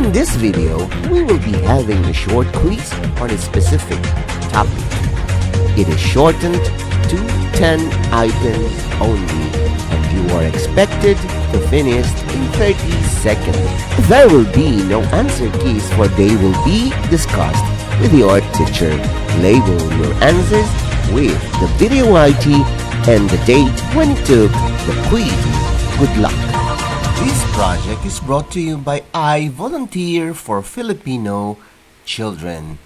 In this video, we will be having a short quiz on a specific topic. It is shortened to 10 items only, and you are expected to finish in 30 seconds. There will be no answer keys, for they will be discussed with your teacher. Label your answers with the video ID and the date when you took the quiz. Good luck! This project is brought to you by I Volunteer for Filipino Children.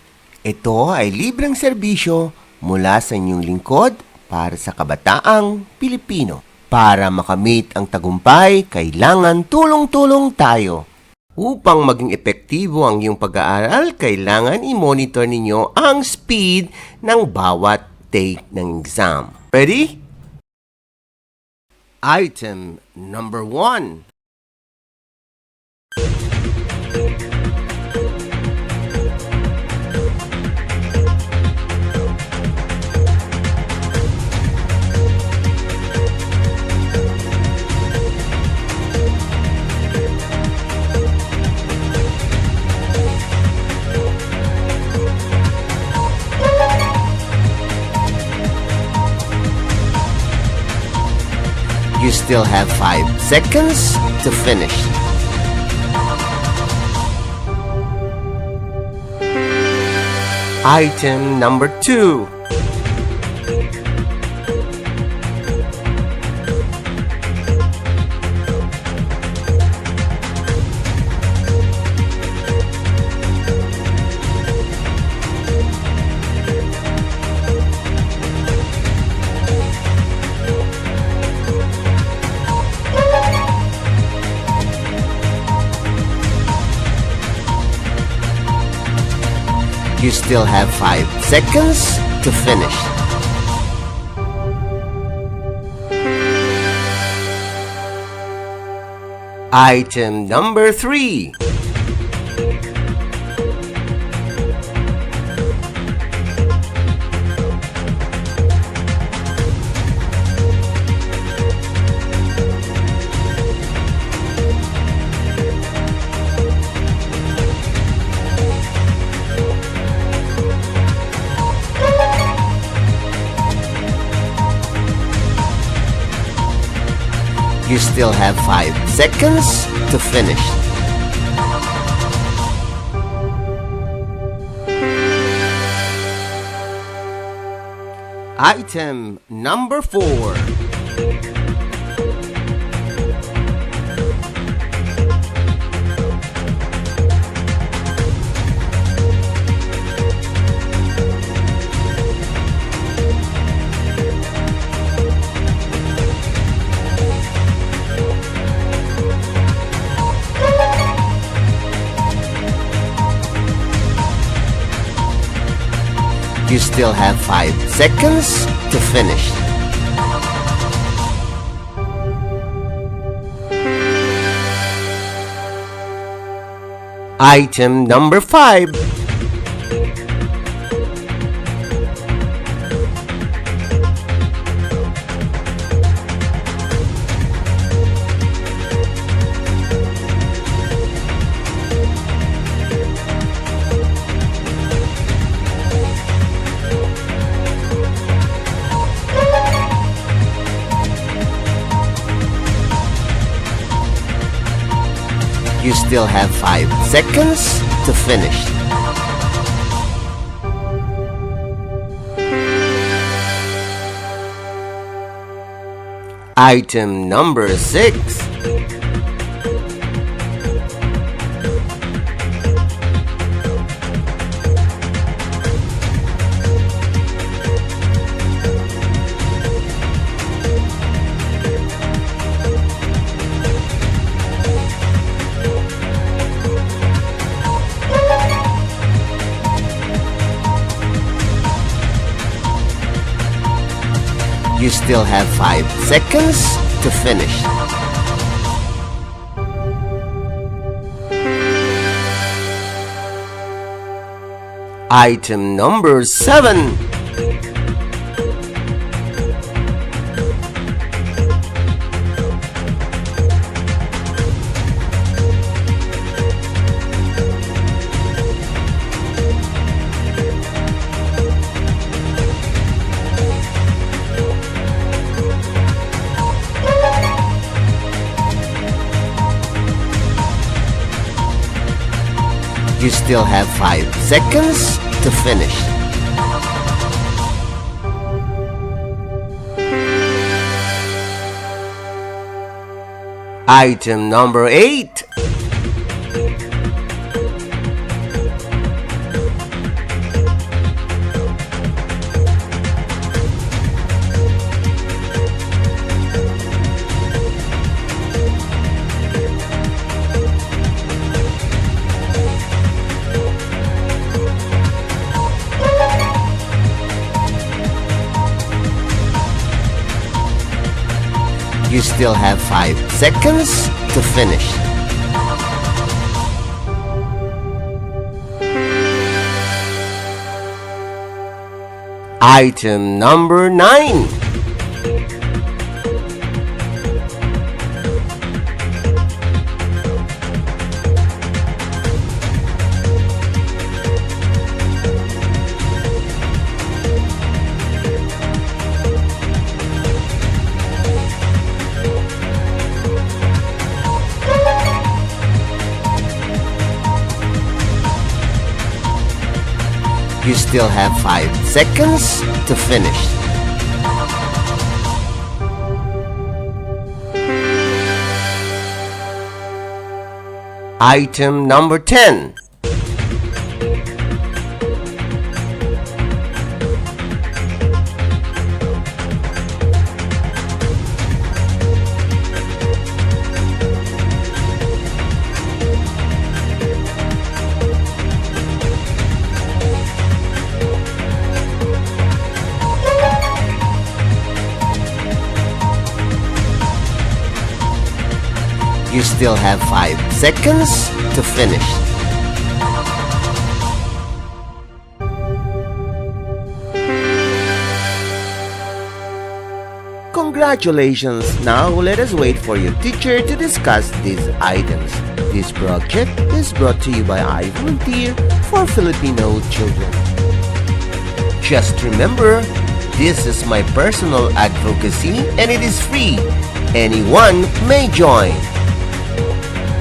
Ito ay libreng serbisyo mula sa inyong lingkod para sa kabataang Pilipino. Para makamit ang tagumpay, kailangan tulong-tulong tayo. Upang maging epektibo ang iyong pag-aaral, kailangan i-monitor ninyo ang speed ng bawat take ng exam. Ready? Item number 1. You still have 5 seconds to finish. Item number 2. You still have 5 seconds to finish. Item number 3. You still have 5 seconds to finish. Item number 4. You still have 5 seconds to finish. Item number 5. You still have 5 seconds to finish. Item number 6. You still have 5 seconds to finish. Item number 7. You still have 5 seconds to finish. Item number 8. You still have 5 seconds to finish. Item number 9. You still have 5 seconds to finish. Item number 10. You still have 5 seconds to finish. Congratulations! Now let us wait for your teacher to discuss these items. This project is brought to you by I Volunteer for Filipino Children. Just remember, this is my personal advocacy and it is free. Anyone may join.